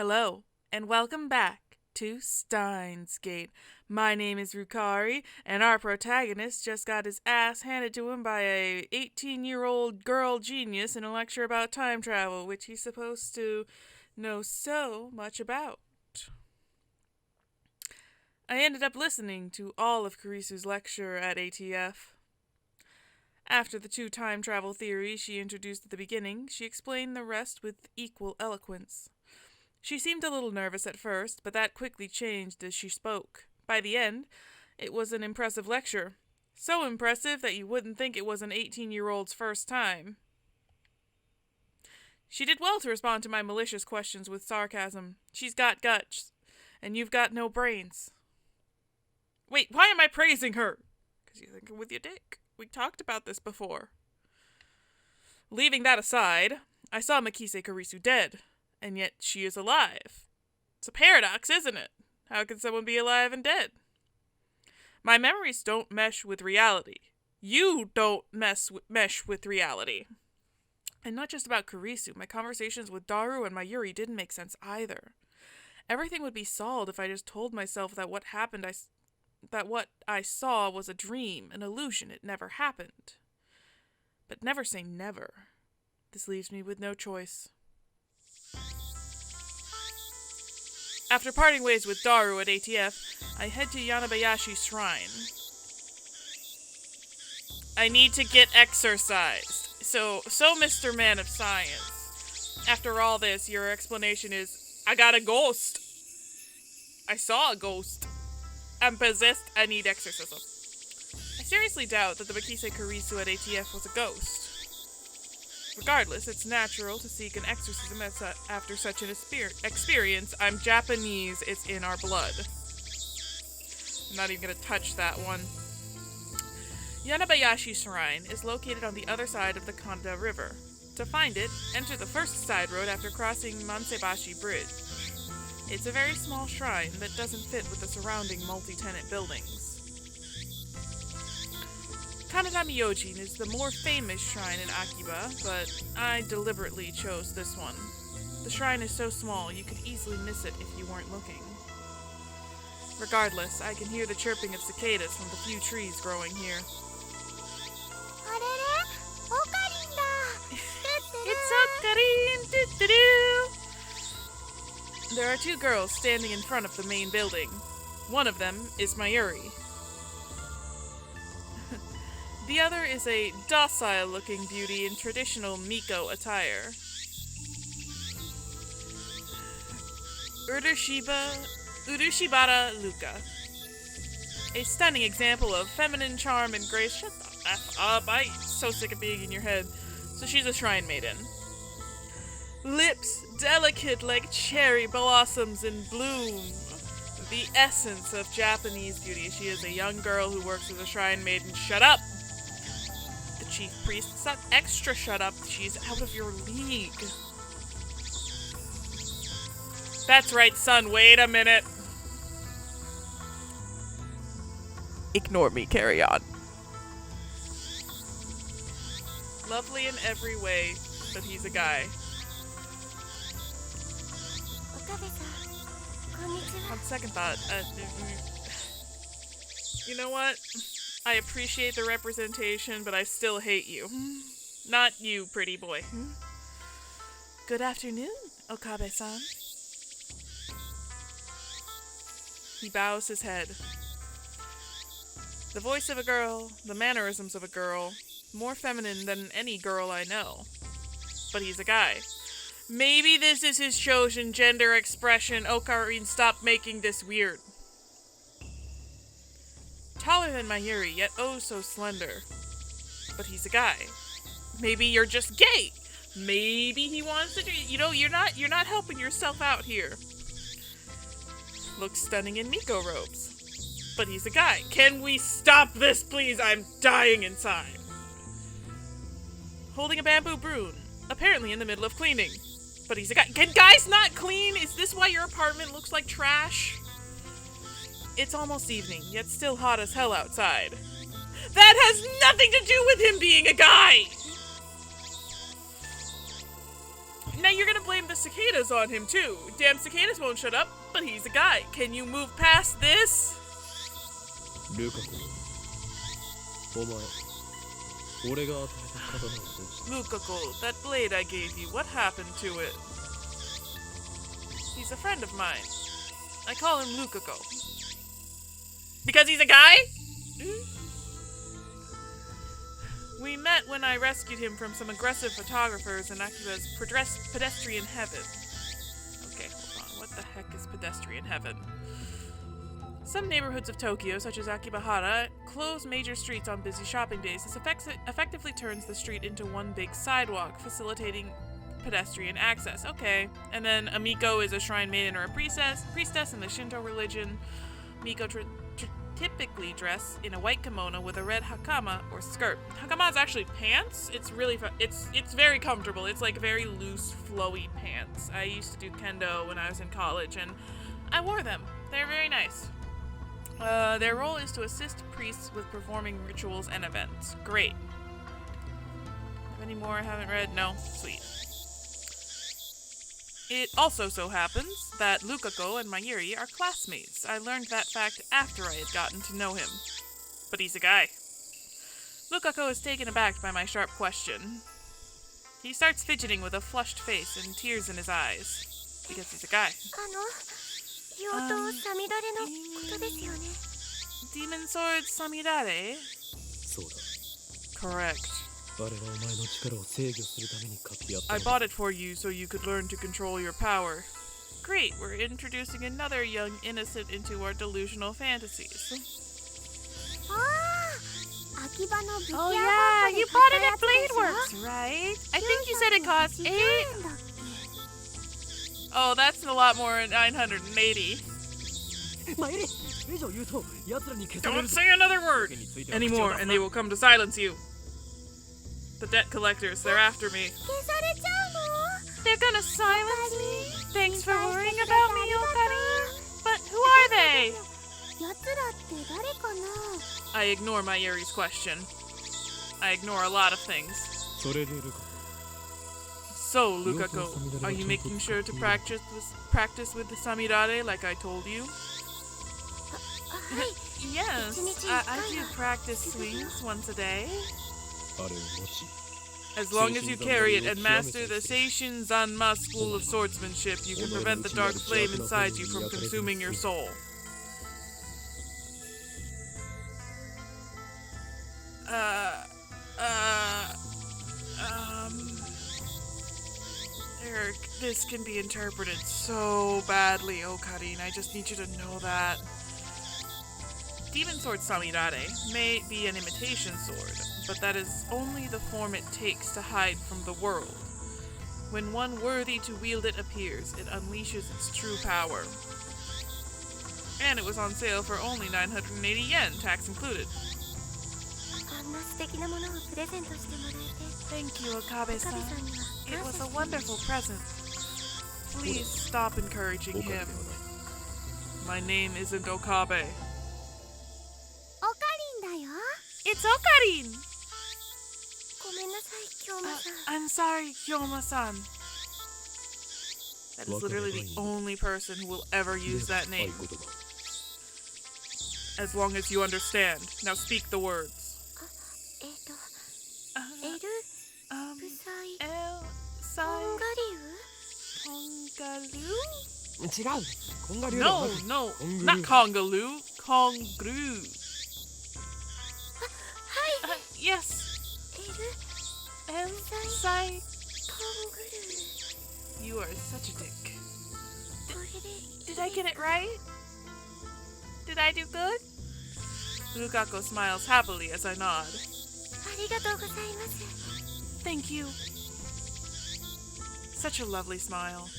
Hello, and welcome back to Steins. My name is Rukari, and our protagonist just got his ass handed to him by a 18-year-old girl genius in a lecture about time travel, which he's supposed to know so much about. I ended up listening to all of Karisu's lecture at ATF. After the two time travel theories she introduced at the beginning, she explained the rest with equal eloquence. She seemed a little nervous at first, but that quickly changed as she spoke. By the end, it was an impressive lecture. So impressive that you wouldn't think it was an 18-year-old's first time. She did well to respond to my malicious questions with sarcasm. She's got guts, and you've got no brains. Wait, why am I praising her? Because you're thinking with your dick. We talked about this before. Leaving that aside, I saw Mikise Karisu dead. And yet she is alive. It's a paradox, isn't it? How can someone be alive and dead? My memories don't mesh with reality. You don't mesh with reality. And not just about Karisu. My conversations with Daru and Mayuri didn't make sense either. Everything would be solved if I just told myself that what I saw was a dream, an illusion. It never happened. But never say never. This leaves me with no choice. After parting ways with Daru at ATF, I head to Yanabayashi's shrine. I need to get exorcised. So Mr. Man of Science, after all this, your explanation is, I got a ghost. I saw a ghost. I'm possessed, I need exorcism. I seriously doubt that the Mikise Karisu at ATF was a ghost. Regardless, it's natural to seek an exorcism after such an experience. I'm Japanese, it's in our blood. I'm not even going to touch that one. Yanabayashi Shrine is located on the other side of the Kanda River. To find it, enter the first side road after crossing Mansebashi Bridge. It's a very small shrine that doesn't fit with the surrounding multi-tenant buildings. Kaneda Myojin is the more famous shrine in Akiba, but I deliberately chose this one. The shrine is so small you could easily miss it if you weren't looking. Regardless, I can hear the chirping of cicadas from the few trees growing here. It's Okarin! There are two girls standing in front of the main building. One of them is Mayuri. The other is a docile-looking beauty in traditional Miko attire. Urushibara Luka. A stunning example of feminine charm and grace. Shut the F up, I'm so sick of being in your head. So she's a shrine maiden. Lips delicate like cherry blossoms in bloom. The essence of Japanese beauty. She is a young girl who works as a shrine maiden. Shut up! Chief priest. It's not extra shut up. She's out of your league. That's right, son. Wait a minute. Ignore me. Carry on. Lovely in every way, but he's a guy. On second thought, you know what? I appreciate the representation, but I still hate you. Not you, pretty boy. Good afternoon, Okabe-san. He bows his head. The voice of a girl, the mannerisms of a girl, more feminine than any girl I know. But he's a guy. Maybe this is his chosen gender expression. Okarin, stop making this weird. Taller than Mayuri, yet oh so slender. But he's a guy. Maybe you're just gay. Maybe he wants to do, you're not helping yourself out here. Looks stunning in Miko robes. But he's a guy. Can we stop this, please? I'm dying inside. Holding a bamboo broom, apparently in the middle of cleaning. But he's a guy. Can guys not clean? Is this why your apartment looks like trash? It's almost evening, yet still hot as hell outside. That has nothing to do with him being a guy! now you're gonna blame the cicadas on him too. Damn cicadas won't shut up, but he's a guy. Can you move past this? Lukako, that blade I gave you, what happened to it? He's a friend of mine. I call him Lukako. Because he's a guy? We met when I rescued him from some aggressive photographers in Akiba's pedestrian heaven. Okay, hold on. What the heck is pedestrian heaven? Some neighborhoods of Tokyo, such as Akibahara, close major streets on busy shopping days. This effectively turns the street into one big sidewalk, facilitating pedestrian access. Okay. And then a Miko is a shrine maiden or a priestess in the Shinto religion. Miko typically dress in a white kimono with a red hakama or skirt. Hakama is actually pants. It's really it's very comfortable. It's like very loose, flowy pants. I used to do kendo when I was in college, and I wore them. They're very nice. Their role is to assist priests with performing rituals and events. Great. Have any more I haven't read? No? Sweet. It also so happens that Lukako and Mayuri are classmates. I learned that fact after I had gotten to know him. But he's a guy. Lukako is taken aback by my sharp question. He starts fidgeting with a flushed face and tears in his eyes. Because he's a guy. Demon sword Samidare? Correct. I bought it for you so you could learn to control your power. Great, we're introducing another young innocent into our delusional fantasies. Oh yeah, you bought it at Bladeworks, right? I think you said it cost 8... Oh, that's a lot more than 980. Don't say another word anymore, and they will come to silence you. The debt collectors, they're after me. They're gonna silence me? Thanks for worrying about me, Okari. But who are they? I ignore Mayuri's question. I ignore a lot of things. So, Lukako, are you making sure to practice with the Samidare like I told you? Yes, I do practice swings once a day. As long as you carry it and master the Seishin Zanma school of swordsmanship, you can prevent the dark flame inside you from consuming your soul. Eric, this can be interpreted so badly, Okarin. I just need you to know that. Demon Sword Samidare may be an imitation sword, but that is only the form it takes to hide from the world. When one worthy to wield it appears, it unleashes its true power. And it was on sale for only 980 yen, tax included. Thank you, Okabe-san. It was a wonderful present. Please stop encouraging him. My name isn't Okabe. It's Okarin! I'm sorry, Kyoma-san. That is literally the only person who will ever use that name. As long as you understand. Now speak the words. No, not Kongaloo. Kongru. Yes. Sai. You are such a dick. Did I get it right? Did I do good? Lukako smiles happily as I nod. Thank you. Such a lovely smile.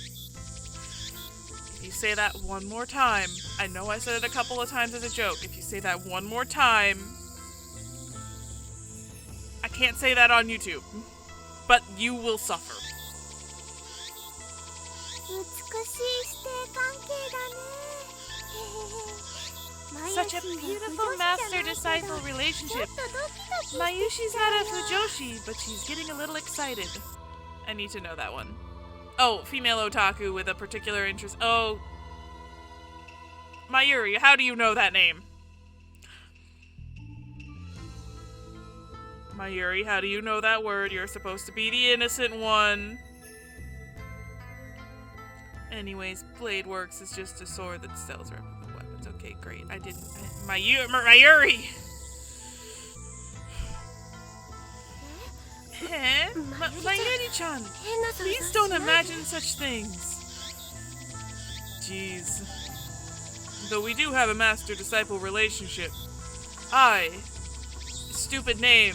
If you say that one more time, I know I said it a couple of times as a joke. If you say that one more time, I can't say that on YouTube, but you will suffer. Such a beautiful master-disciple relationship. Mayushi's not a Fujoshi, but she's getting a little excited. I need to know that one. Oh, female otaku with a particular interest. Oh. Mayuri, how do you know that name? Mayuri, how do you know that word? You're supposed to be the innocent one. Anyways, Blade Works is just a sword that sells replicable weapons. Okay, great. I didn't... Mayuri! Mayuri-chan, please don't imagine such things. Jeez. Though we do have a master-disciple relationship. I, stupid name,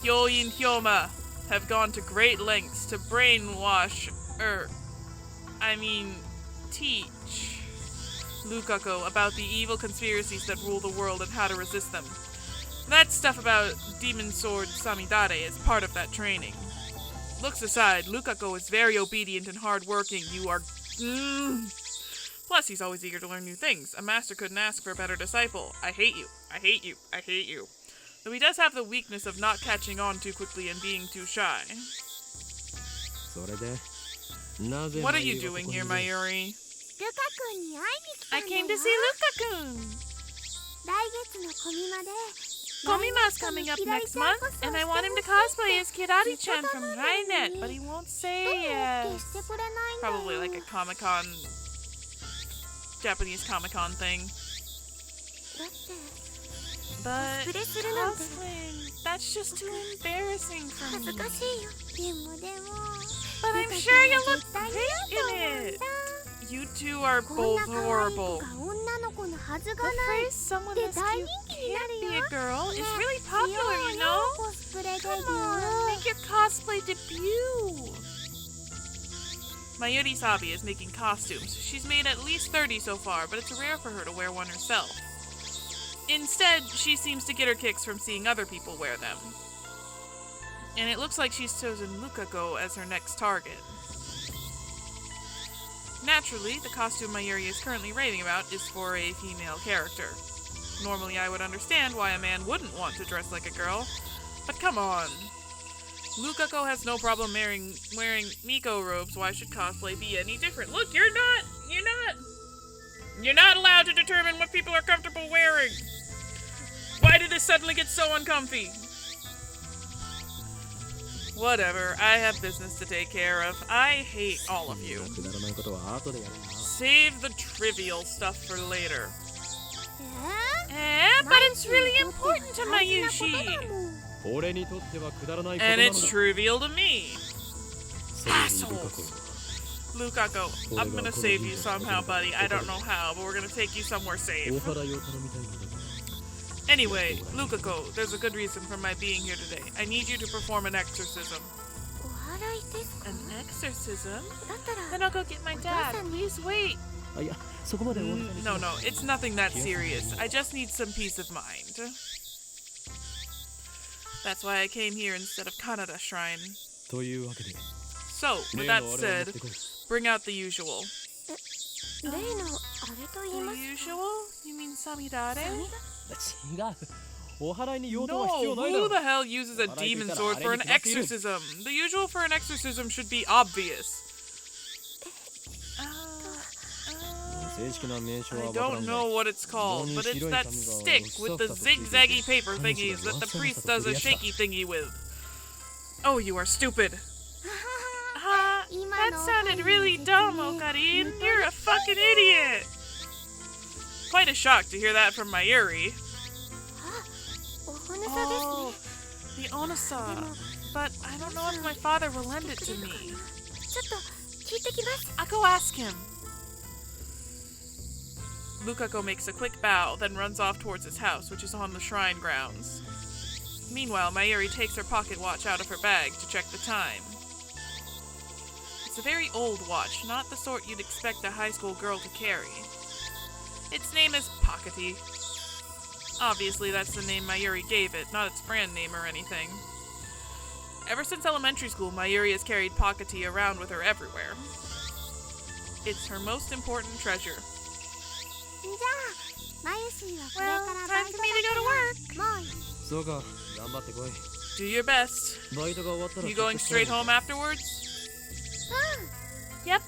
Yoin Hyoma, have gone to great lengths to brainwash, teach Lukako about the evil conspiracies that rule the world and how to resist them. That stuff about Demon Sword Samidare is part of that training. Looks aside, Lukako is very obedient and hardworking. You are... Plus, he's always eager to learn new things. A master couldn't ask for a better disciple. I hate you. I hate you. I hate you. Though he does have the weakness of not catching on too quickly and being too shy. What are you doing here, Mayuri? I came to see Luka-kun. Komima's coming up next month, and I want him to cosplay as Kirari-chan from Rainet, but he won't say yes. Probably like a Comic-Con, Japanese Comic-Con thing. But cosplaying, that's just too embarrassing for me. But I'm sure you look great in it. You two are both horrible. The phrase someone as cute can't be a girl is really popular, you know? Come on, make your cosplay debut. Mayuri's hobby is making costumes. She's made at least 30 so far, but it's rare for her to wear one herself. Instead, she seems to get her kicks from seeing other people wear them. And it looks like she's chosen Lukako as her next target. Naturally, the costume Mayuri is currently raving about is for a female character. Normally I would understand why a man wouldn't want to dress like a girl, but come on. Lukako has no problem wearing Miko robes. Why should cosplay be any different? Look, you're not allowed to determine what people are comfortable wearing. Why did this suddenly get so uncomfy? Whatever, I have business to take care of. I hate all of you. Save the trivial stuff for later. But it's really important to Mayushi. And it's trivial to me. Assholes. Lukako, I'm gonna save you somehow, buddy. I don't know how, but we're gonna take you somewhere safe. Anyway, Lukako, there's a good reason for my being here today. I need you to perform an exorcism. An exorcism? Then I'll go get my dad. Please wait. No, it's nothing that serious. I just need some peace of mind. That's why I came here instead of Kanada Shrine. So, with that said, bring out the usual. The usual? You mean Samidare? No, who the hell uses a demon sword for an exorcism? The usual for an exorcism should be obvious. I don't know what it's called, but it's that stick with the zigzaggy paper thingies that the priest does a shaky thingy with. Oh, you are stupid. That sounded really dumb, Okarin. You're a fucking idiot. Quite a shock to hear that from Mayuri. Oh, the Onasa. But I don't know if my father will lend it to me. I'll go ask him. Lukako makes a quick bow, then runs off towards his house, which is on the shrine grounds. Meanwhile, Mayuri takes her pocket watch out of her bag to check the time. It's a very old watch, not the sort you'd expect a high school girl to carry. Its name is Pockety. Obviously, that's the name Mayuri gave it, not its brand name or anything. Ever since elementary school, Mayuri has carried Pockety around with her everywhere. It's her most important treasure. Well, time for me to go to work. Do your best. You going straight home afterwards? Yep.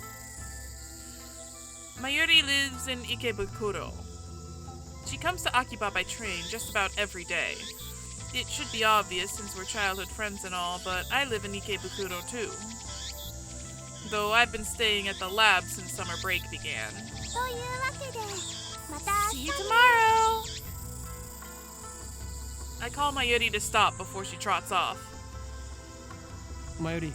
Mayuri lives in Ikebukuro. She comes to Akiba by train just about every day. It should be obvious since we're childhood friends and all, but I live in Ikebukuro too. Though I've been staying at the lab since summer break began. See you tomorrow! I call Mayuri to stop before she trots off. Mayuri.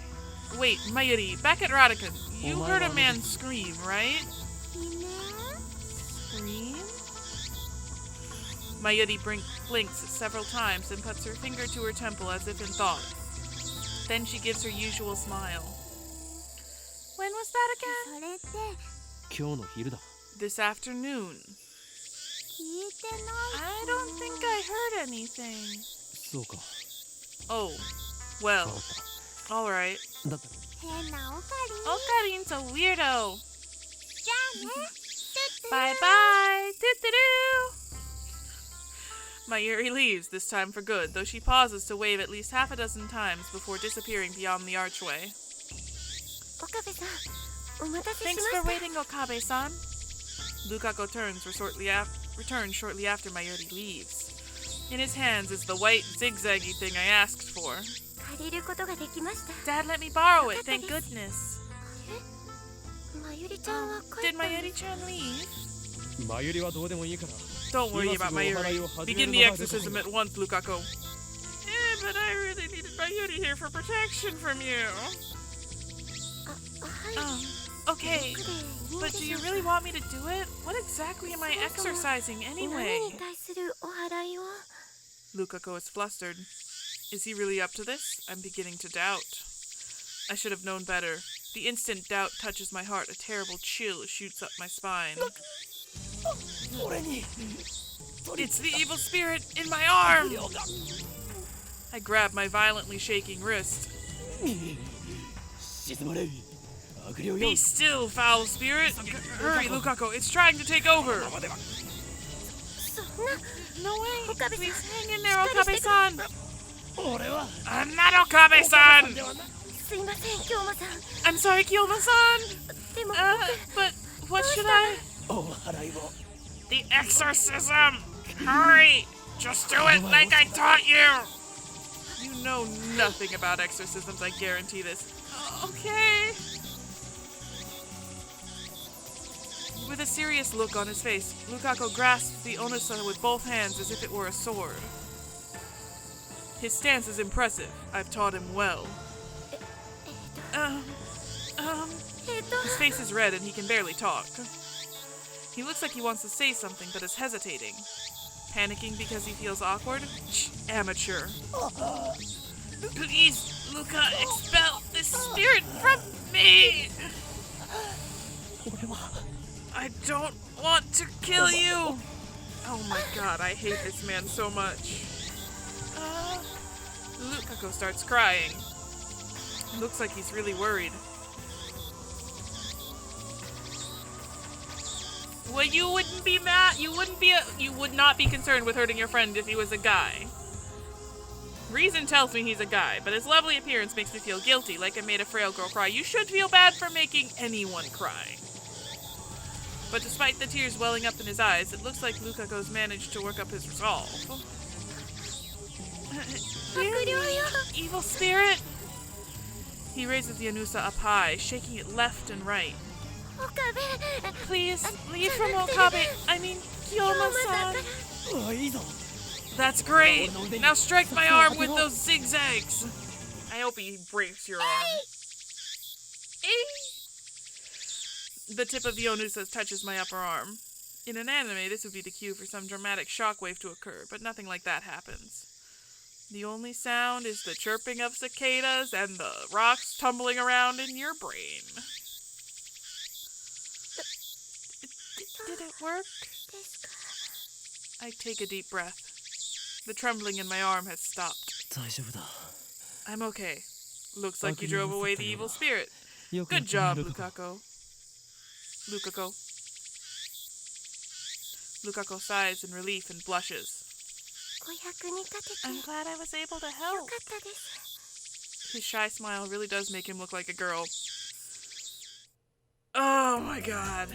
Wait, Mayuri, back at Radican, you heard a man scream, right? Scream? Mayuri blinks several times and puts her finger to her temple as if in thought. Then she gives her usual smile. When was that again? 今日の昼だ。 This afternoon. I don't think I heard anything. そうか。 Oh, well, alright. だったら Okarin's a weirdo. Bye bye. Doo-doo-doo. Mayuri leaves, this time for good, though she pauses to wave at least half a dozen times before disappearing beyond the archway. Thanks for waiting, Okabe-san. Lukako returns shortly after Mayuri leaves. In his hands is the white zigzaggy thing I asked for. Dad let me borrow it, thank goodness. Did Mayuri-chan leave? マユリはどうでもいいから。 Don't worry about Mayuri. Begin the exorcism at once, Lukako. But I really needed Mayuri here for protection from you. Okay. But do you really want me to do it? What exactly am I exercising anyway? Lukako is flustered. Is he really up to this? I'm beginning to doubt. I should have known better. The instant doubt touches my heart, a terrible chill shoots up my spine. It's the evil spirit in my arm! I grab my violently shaking wrist. Be still, foul spirit! Hurry, Lukako, it's trying to take over! No way! Please hang in there, Okabe-san! I'm not Okabe-san! I'm sorry, Kyoma-san! But what should I... The exorcism! Hurry! Just do it like I taught you! You know nothing about exorcisms, I guarantee this. Okay. With a serious look on his face, Lukako grasps the onusa with both hands as if it were a sword. His stance is impressive. I've taught him well. His face is red and he can barely talk. He looks like he wants to say something but is hesitating. Panicking because he feels awkward? Amateur. Please, Luca, expel this spirit from me! I don't want to kill you! Oh my god, I hate this man so much. Lukako starts crying. Looks like he's really worried. Well, you wouldn't be mad. You would not be concerned with hurting your friend if he was a guy. Reason tells me he's a guy, but his lovely appearance makes me feel guilty, like I made a frail girl cry. You should feel bad for making anyone cry. But despite the tears welling up in his eyes, it looks like Lukako's managed to work up his resolve. Evil spirit! He raises the Anusa up high, shaking it left and right. Please, leave from Okabe. I mean, Kyoma-san. That's great. Now strike my arm with those zigzags. I hope he breaks your arm. The tip of the Onusa touches my upper arm. In an anime, this would be the cue for some dramatic shockwave to occur, but nothing like that happens. The only sound is the chirping of cicadas and the rocks tumbling around in your brain. Did it work? I take a deep breath. The trembling in my arm has stopped. I'm okay. Looks like you drove away the evil spirit. Good job, Lukako. Lukako sighs in relief and blushes. I'm glad I was able to help. His shy smile really does make him look like a girl. Oh my god.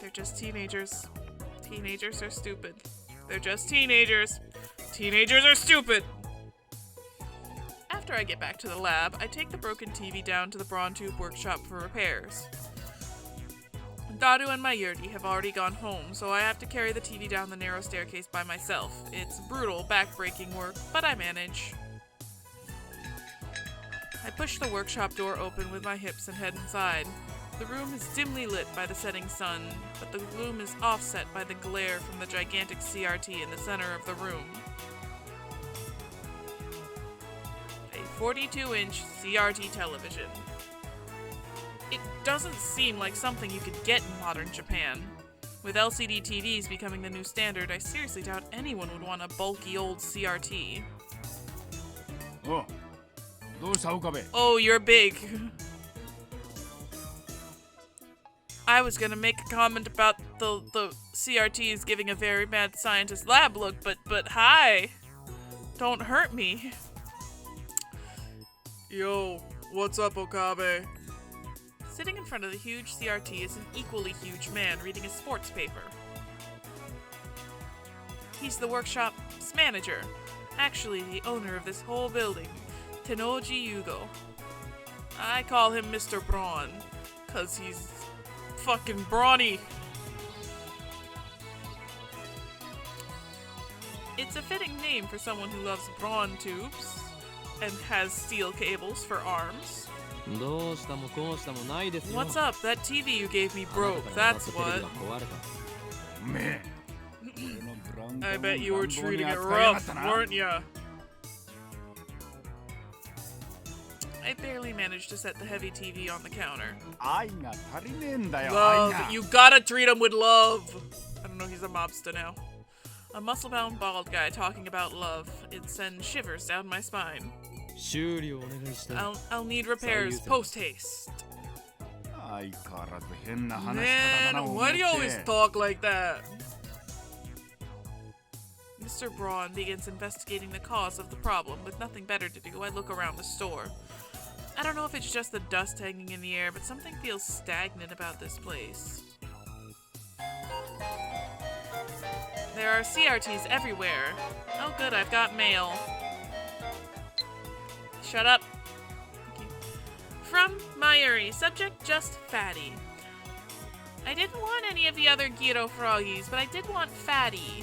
They're just teenagers. Teenagers are stupid. They're just teenagers. Teenagers are stupid. After I get back to the lab, I take the broken TV down to the Brawn Tube workshop for repairs. Daru and Mayuri have already gone home, so I have to carry the TV down the narrow staircase by myself. It's brutal, back-breaking work, but I manage. I push the workshop door open with my hips and head inside. The room is dimly lit by the setting sun, but the gloom is offset by the glare from the gigantic CRT in the center of the room. A 42-inch CRT television. It doesn't seem like something you could get in modern Japan. With LCD TVs becoming the new standard, I seriously doubt anyone would want a bulky old CRT. Oh, you're big. I was gonna make a comment about the CRTs giving a very mad scientist lab look, but hi! Don't hurt me. Yo, what's up, Okabe? Sitting in front of the huge CRT is an equally huge man reading a sports paper. He's the workshop's manager, actually the owner of this whole building, Tenoji Yugo. I call him Mr. Brawn, 'cause he's fucking brawny. It's a fitting name for someone who loves brawn tubes and has steel cables for arms. What's up? That TV you gave me broke, that's what. I bet you were treating it rough, weren't ya? I barely managed to set the heavy TV on the counter. Love, you gotta treat him with love! I don't know, he's a mobster now. A muscle-bound bald guy talking about love. It sends shivers down my spine. I'll need repairs post-haste. Man, why do you always talk like that? Mr. Brawn begins investigating the cause of the problem. With nothing better to do, I look around the store. I don't know if it's just the dust hanging in the air, but something feels stagnant about this place. There are CRTs everywhere. Oh good, I've got mail. Shut up. From Mayuri, subject just fatty. I didn't want any of the other gyro froggies, but I did want fatty.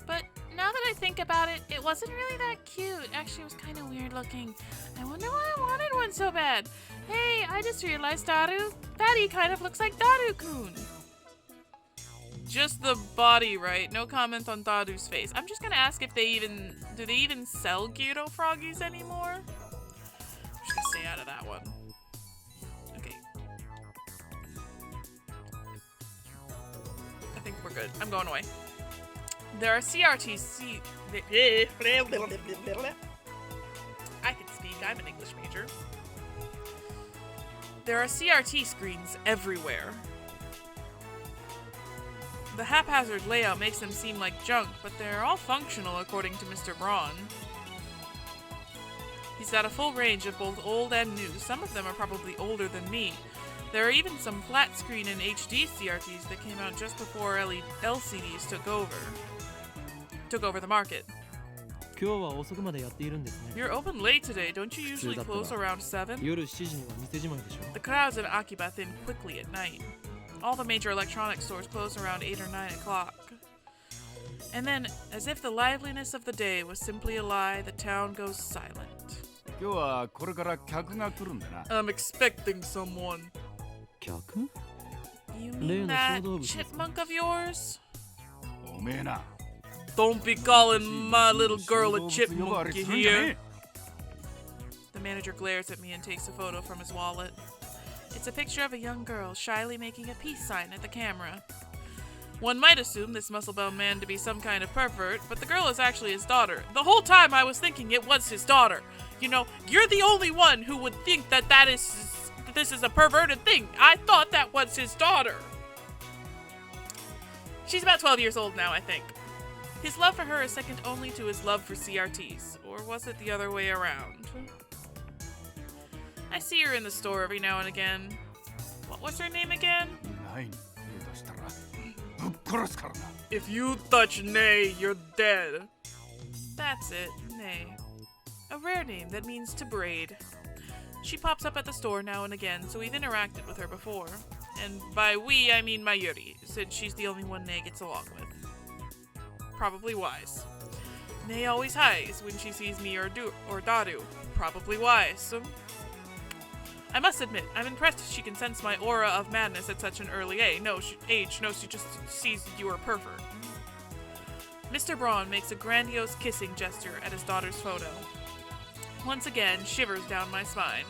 But now that I think about it, it wasn't really that cute. Actually, it was kind of weird looking. I wonder why I wanted one so bad. Hey, I just realized Daru. Fatty kind of looks like Daru-kun. Just the body, right? No comment on Daru's face. I'm just gonna ask if do they even sell gyro froggies anymore? I'm just gonna stay out of that one. Okay. I think we're good. I'm going away. There are CRTs. I can speak. I'm an English major. There are CRT screens everywhere. The haphazard layout makes them seem like junk, but they're all functional according to Mr. Brawn. He's got a full range of both old and new. Some of them are probably older than me. There are even some flat screen and HD CRTs that came out just before LCDs took over the market. You're open late today, don't you usually close around 7? The crowds in Akiba thin quickly at night. All the major electronics stores close around 8 or 9 o'clock. And then, as if the liveliness of the day was simply a lie, the town goes silent. I'm expecting someone. You mean that chipmunk of yours? Don't be calling my little girl a chipmunk, you hear? The manager glares at me and takes a photo from his wallet. It's a picture of a young girl shyly making a peace sign at the camera. One might assume this muscle-bound man to be some kind of pervert, but the girl is actually his daughter. The whole time I was thinking it was his daughter. You know, you're the only one who would think that this is a perverted thing. I thought that was his daughter. She's about 12 years old now, I think. His love for her is second only to his love for CRTs. Or was it the other way around? I see her in the store every now and again. What was her name again? If you touch Nay, you're dead. That's it, Nay. A rare name that means to braid. She pops up at the store now and again, so we've interacted with her before. And by we, I mean Mayuri, since she's the only one Nay gets along with. Probably wise. Nay always hides when she sees me or Daru. Probably wise. I must admit, I'm impressed she can sense my aura of madness at such an early age. No, she just sees you are a pervert. Mr. Braun makes a grandiose kissing gesture at his daughter's photo. Once again, shivers down my spine.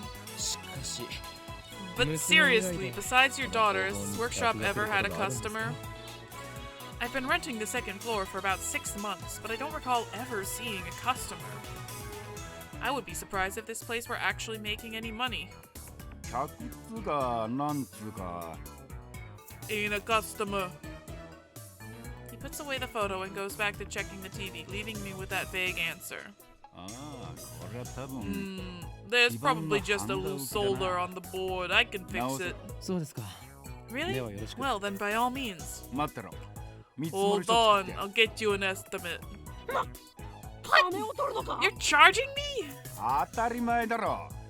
But seriously, besides your daughter, has this workshop ever had a customer? I've been renting the second floor for about 6 months, but I don't recall ever seeing a customer. I would be surprised if this place were actually making any money. Ain't a customer. He puts away the photo and goes back to checking the TV, leaving me with that vague answer. There's probably just a loose solder on the board. I can fix it. Really? Well, then by all means. Hold on, I'll get you an estimate. What? You're charging me?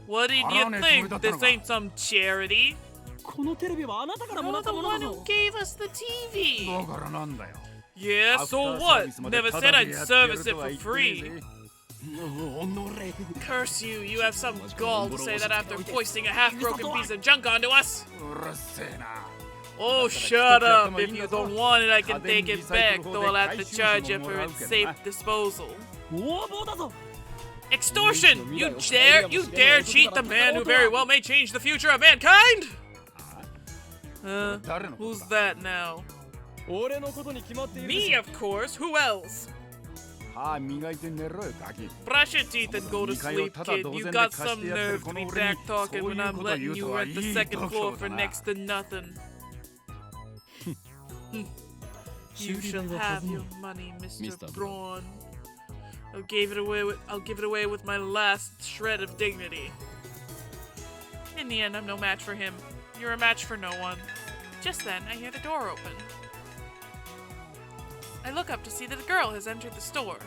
What did you think? This ain't some charity. You're the one who gave us the TV. Yeah, so what? Never said I'd service it for free. Curse you, you have some gall to say that after foisting a half-broken piece of junk onto us. Oh, shut up. If you don't want it, I can take it back, though I'll have to charge you for its safe disposal. Extortion! You dare cheat the man who very well may change the future of mankind? Who's that now? Me, of course. Who else? Brush your teeth and go to sleep, kid. You got some nerve to be back talking when I'm letting you rent the second floor for next to nothing. You shall have your money, Mr. Braun. I'll give it away with my last shred of dignity. In the end, I'm no match for him. You're a match for no one. Just then, I hear the door open. I look up to see that a girl has entered the store.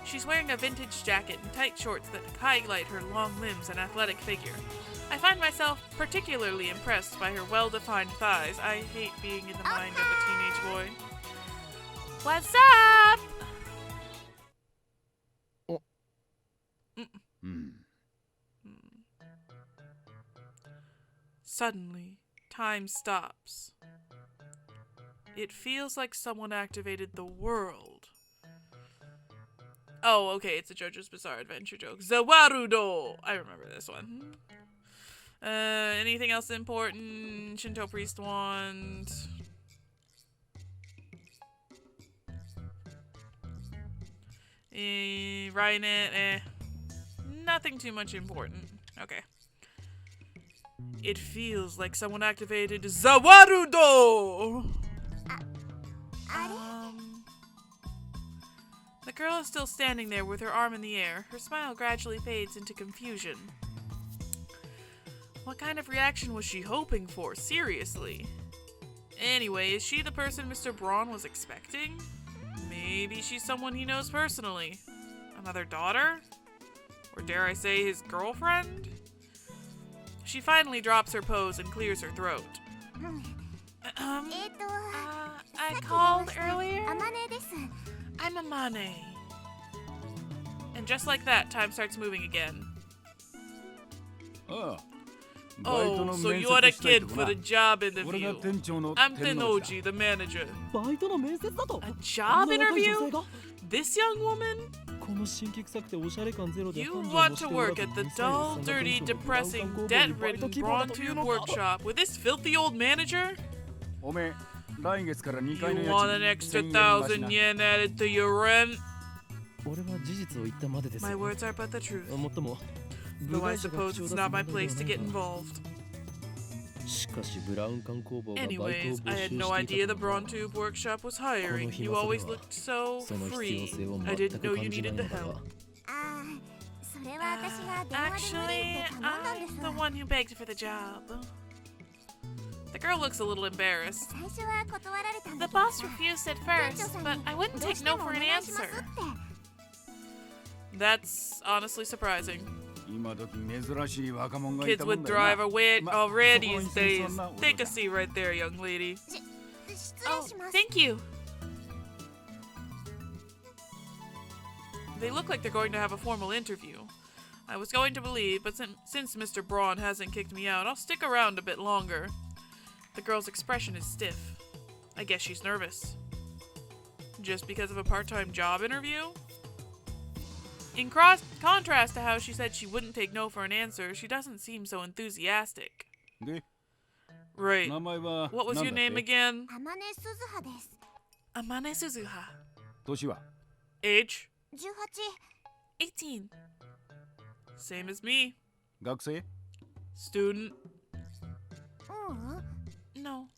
She's wearing a vintage jacket and tight shorts that highlight her long limbs and athletic figure. I find myself particularly impressed by her well-defined thighs. I hate being in the mind of a teenage boy. What's up? Suddenly, time stops. It feels like someone activated the world. Oh, okay, it's a JoJo's Bizarre Adventure joke. Zawarudo! I remember this one. Anything else important? Shinto Priest wand. Rainet, nothing too much important. Okay. It feels like someone activated Zawarudo! The girl is still standing there with her arm in the air. Her smile gradually fades into confusion. What kind of reaction was she hoping for? Seriously. Anyway, is she the person Mr. Braun was expecting? Maybe she's someone he knows personally. Another daughter? Or dare I say his girlfriend? She finally drops her pose and clears her throat. I called earlier? I'm Amane. And just like that, time starts moving again. Oh, so you're the kid for the job interview. I'm Tenoji, the manager. A job interview? This young woman? You want to work at the dull, dirty, depressing, debt-ridden Braun Tube workshop with this filthy old manager? You want an extra 1,000 yen added to your rent? My words are but the truth. Though I suppose it's not my place to get involved. Anyways, I had no idea the Braun Tube workshop was hiring. You always looked so free. I didn't know you needed the help. Actually, I one who begged for the job. The girl looks a little embarrassed. The boss refused at first, but I wouldn't take no for an answer. That's honestly surprising. Kids with drive already these days. Take a seat right there, young lady. Oh, thank you. They look like they're going to have a formal interview. I was going to believe, but since Mr. Braun hasn't kicked me out, I'll stick around a bit longer. The girl's expression is stiff. I guess she's nervous. Just because of a part-time job interview? In contrast to how she said she wouldn't take no for an answer, she doesn't seem so enthusiastic. Right. What was your name again? Amane Suzuha. Age? 18. Same as me. Student? No.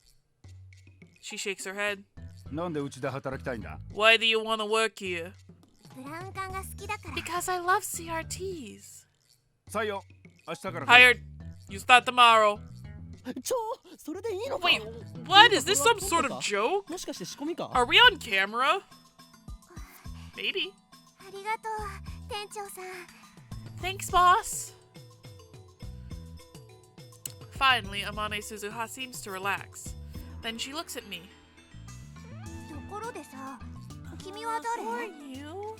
She shakes her head. Why do you want to work here? Because I love CRTs. Hired. You start tomorrow. Wait, what? Is this some sort of joke? Are we on camera? Maybe. Thanks, boss. Finally, Amane Suzuha seems to relax. Then she looks at me. Who are you?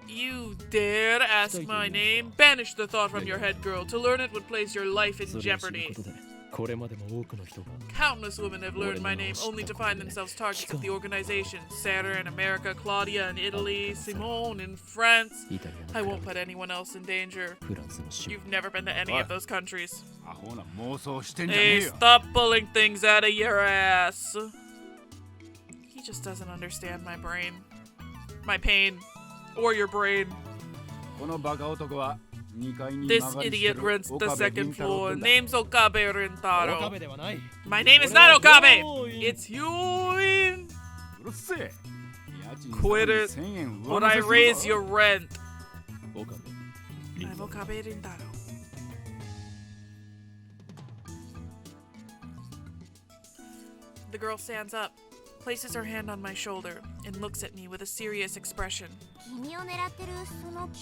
You dare ask my name? Banish the thought from your head, girl. To learn it would place your life in jeopardy. Countless women have learned my name only to find themselves targets of the organization. Sarah in America, Claudia in Italy, Simone in France. I won't put anyone else in danger. You've never been to any of those countries. Hey, stop pulling things out of your ass. He just doesn't understand my brain. My pain. Or your brain. This idiot rents the second floor. Name's Okabe Rentaro. My name is not Okabe! It's Yuin! Quit it, or I raise your rent. I'm Okabe Rentaro. The girl stands up, places her hand on my shoulder, and looks at me with a serious expression.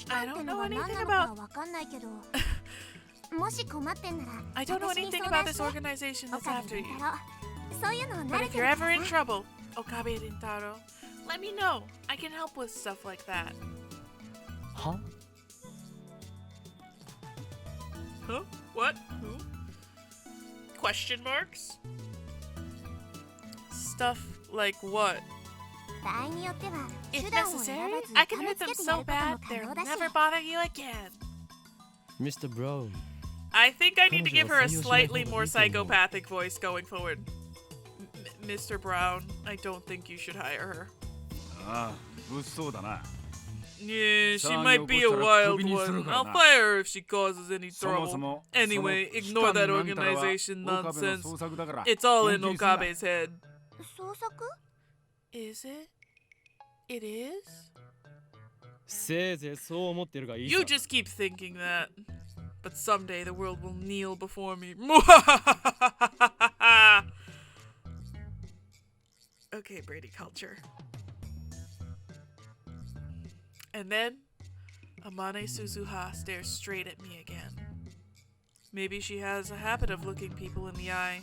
I don't know anything about... I don't know anything about this organization that's after you. But if you're ever in trouble, Okabe Rintaro, let me know. I can help with stuff like that. Huh? Huh? What? Who? Question marks? Stuff like what? If necessary, I can hurt them so bad they'll never bother you again. Mr. Brown. I think I need to give her a slightly more psychopathic voice going forward. Mr. Brown, I don't think you should hire her. Yeah, she might be a wild one. I'll fire her if she causes any trouble. Anyway, ignore that organization nonsense. It's all in Okabe's head. Is it? It is? You just keep thinking that. But someday the world will kneel before me. Okay, Brady culture. And then, Amane Suzuha stares straight at me again. Maybe she has a habit of looking people in the eye.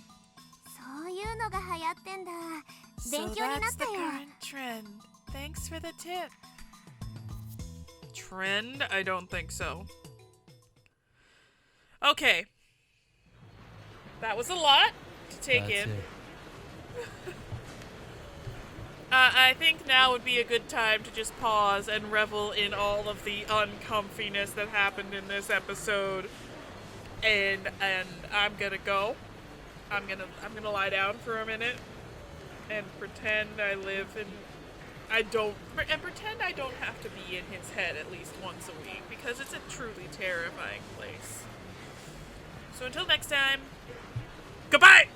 So that's the current trend. Thanks for the tip. Trend? I don't think so. Okay. That was a lot to take in. I think now would be a good time to just pause and revel in all of the uncomfiness that happened in this episode. And I'm gonna go. I'm gonna lie down for a minute and pretend I live in pretend I don't have to be in his head at least once a week, because it's a truly terrifying place. So until next time, goodbye!